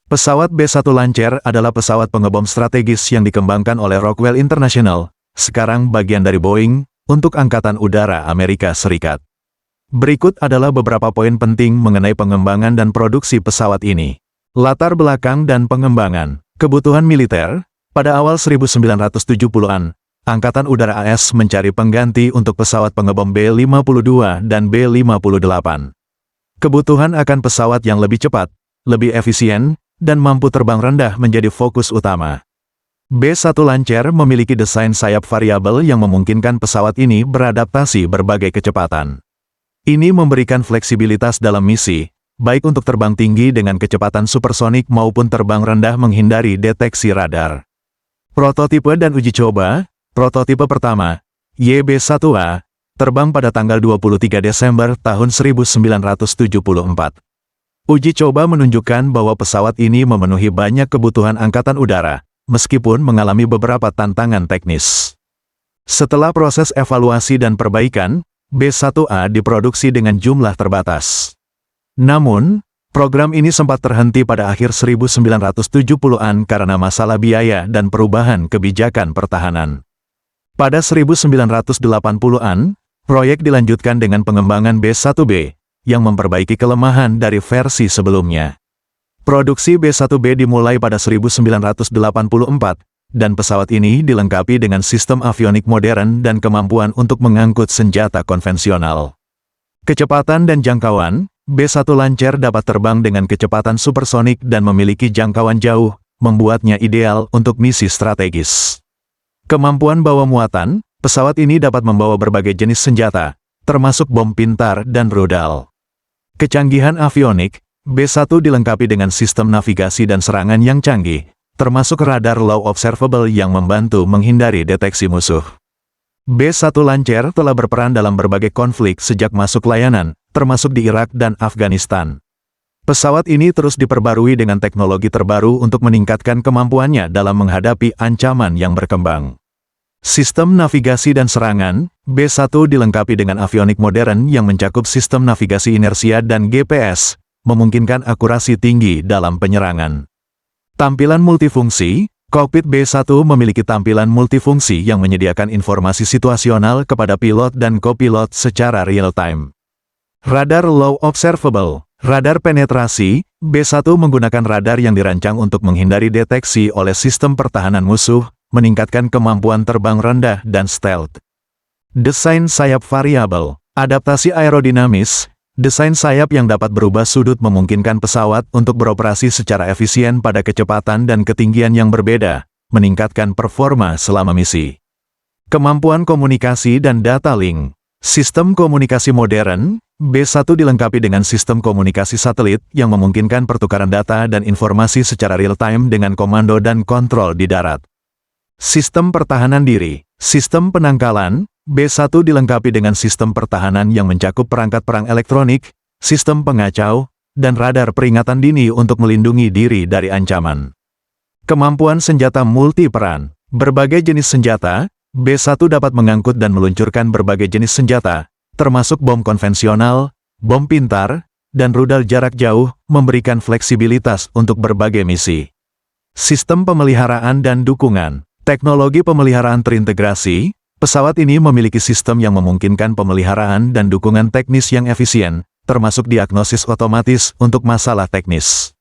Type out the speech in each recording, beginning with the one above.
Pesawat B-1 Lancer adalah pesawat pengebom strategis yang dikembangkan oleh Rockwell International, sekarang bagian dari Boeing, untuk Angkatan Udara Amerika Serikat. Berikut adalah beberapa poin penting mengenai pengembangan dan produksi pesawat ini. Latar belakang dan pengembangan. Kebutuhan militer. Pada awal 1970-an, Angkatan Udara AS mencari pengganti untuk pesawat pengebom B-52 dan B-58. Kebutuhan akan pesawat yang lebih cepat, lebih efisien, dan mampu terbang rendah menjadi fokus utama. B-1 Lancer memiliki desain sayap variabel yang memungkinkan pesawat ini beradaptasi berbagai kecepatan. Ini memberikan fleksibilitas dalam misi, baik untuk terbang tinggi dengan kecepatan supersonik maupun terbang rendah menghindari deteksi radar. Prototipe dan uji coba. Prototipe pertama, YB-1A, terbang pada tanggal 23 Desember tahun 1974. Uji coba menunjukkan bahwa pesawat ini memenuhi banyak kebutuhan Angkatan Udara, meskipun mengalami beberapa tantangan teknis. Setelah proses evaluasi dan perbaikan, B-1A diproduksi dengan jumlah terbatas. Namun, program ini sempat terhenti pada akhir 1970-an karena masalah biaya dan perubahan kebijakan pertahanan. Pada 1980-an, proyek dilanjutkan dengan pengembangan B-1B, yang memperbaiki kelemahan dari versi sebelumnya. Produksi B-1B dimulai pada 1984, dan pesawat ini dilengkapi dengan sistem avionik modern dan kemampuan untuk mengangkut senjata konvensional. Kecepatan dan jangkauan. B-1 Lancer dapat terbang dengan kecepatan supersonik dan memiliki jangkauan jauh, membuatnya ideal untuk misi strategis. Kemampuan bawa muatan. Pesawat ini dapat membawa berbagai jenis senjata, termasuk bom pintar dan rudal. Kecanggihan avionik. B-1 dilengkapi dengan sistem navigasi dan serangan yang canggih, termasuk radar low observable yang membantu menghindari deteksi musuh. B-1 Lancer telah berperan dalam berbagai konflik sejak masuk layanan, termasuk di Irak dan Afghanistan. Pesawat ini terus diperbarui dengan teknologi terbaru untuk meningkatkan kemampuannya dalam menghadapi ancaman yang berkembang. Sistem navigasi dan serangan. B-1 dilengkapi dengan avionik modern yang mencakup sistem navigasi inersia dan GPS, memungkinkan akurasi tinggi dalam penyerangan. Tampilan multifungsi. Kokpit B-1 memiliki tampilan multifungsi yang menyediakan informasi situasional kepada pilot dan kopilot secara real-time. Radar low observable. Radar penetrasi. B-1 menggunakan radar yang dirancang untuk menghindari deteksi oleh sistem pertahanan musuh, meningkatkan kemampuan terbang rendah dan stealth. Desain sayap variabel. Adaptasi aerodinamis. Desain sayap yang dapat berubah sudut memungkinkan pesawat untuk beroperasi secara efisien pada kecepatan dan ketinggian yang berbeda, meningkatkan performa selama misi. Kemampuan komunikasi dan data link. Sistem komunikasi modern. B-1 dilengkapi dengan sistem komunikasi satelit yang memungkinkan pertukaran data dan informasi secara real-time dengan komando dan kontrol di darat. Sistem pertahanan diri. Sistem penangkalan. B-1 dilengkapi dengan sistem pertahanan yang mencakup perangkat perang elektronik, sistem pengacau, dan radar peringatan dini untuk melindungi diri dari ancaman. Kemampuan senjata multi-peran. Berbagai jenis senjata. B-1 dapat mengangkut dan meluncurkan berbagai jenis senjata, termasuk bom konvensional, bom pintar, dan rudal jarak jauh, memberikan fleksibilitas untuk berbagai misi. Sistem pemeliharaan dan dukungan. Teknologi pemeliharaan terintegrasi. Pesawat ini memiliki sistem yang memungkinkan pemeliharaan dan dukungan teknis yang efisien, termasuk diagnosis otomatis untuk masalah teknis.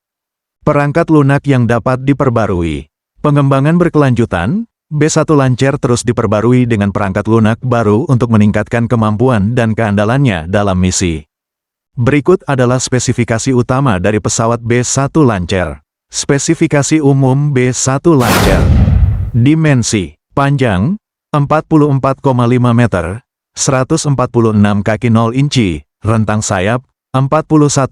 Perangkat lunak yang dapat diperbarui. Pengembangan berkelanjutan. B-1 Lancer terus diperbarui dengan perangkat lunak baru untuk meningkatkan kemampuan dan keandalannya dalam misi. Berikut adalah spesifikasi utama dari pesawat B-1 Lancer. Spesifikasi umum B-1 Lancer. Dimensi. Panjang 44,5 meter, 146 kaki 0 inci, rentang sayap 41,6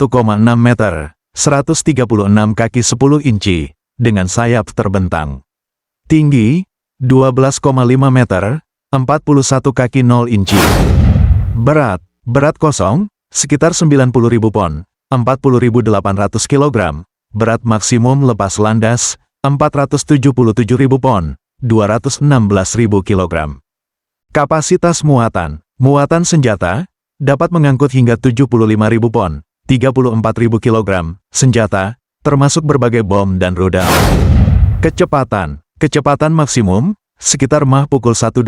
meter, 136 kaki 10 inci, dengan sayap terbentang. Tinggi 12,5 meter, 41 kaki 0 inci. Berat kosong, sekitar 90.000 pon, 40.800 kg. Berat maksimum lepas landas, 477.000 pon. 216.000 kg. Kapasitas muatan. Muatan senjata dapat mengangkut hingga 75.000 pon, 34.000 kg, senjata, termasuk berbagai bom dan rudal. Kecepatan maksimum, sekitar Mach pukul 1.25,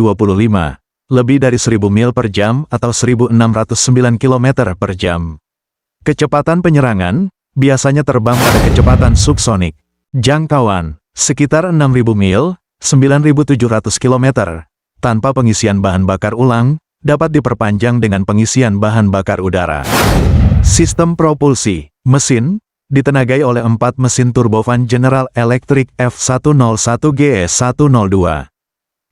lebih dari 1000 mil per jam atau 1609 km per jam. Kecepatan penyerangan, biasanya terbang pada kecepatan subsonik. Jangkauan, sekitar 6000 mil, 9700 km, tanpa pengisian bahan bakar ulang, dapat diperpanjang dengan pengisian bahan bakar udara. Sistem propulsi, mesin, ditenagai oleh 4 mesin turbofan General Electric F101GE102.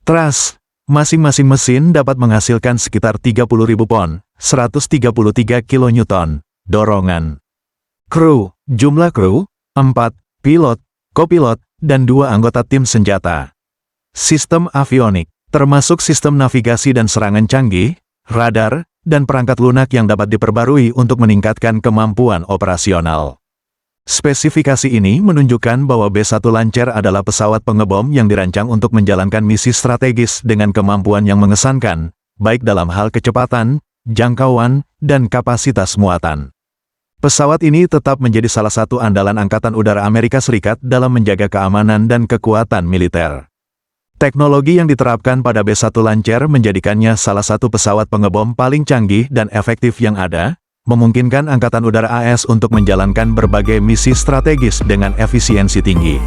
Thrust, masing-masing mesin dapat menghasilkan sekitar 30.000 pon, 133 kN, dorongan. Kru, jumlah kru, 4, pilot, kopilot, dan 2 anggota tim senjata. Sistem avionik, termasuk sistem navigasi dan serangan canggih, radar, dan perangkat lunak yang dapat diperbarui untuk meningkatkan kemampuan operasional. Spesifikasi ini menunjukkan bahwa B-1 Lancer adalah pesawat pengebom yang dirancang untuk menjalankan misi strategis dengan kemampuan yang mengesankan, baik dalam hal kecepatan, jangkauan, dan kapasitas muatan. Pesawat ini tetap menjadi salah satu andalan Angkatan Udara Amerika Serikat dalam menjaga keamanan dan kekuatan militer. Teknologi yang diterapkan pada B-1 Lancer menjadikannya salah satu pesawat pengebom paling canggih dan efektif yang ada, memungkinkan Angkatan Udara AS untuk menjalankan berbagai misi strategis dengan efisiensi tinggi.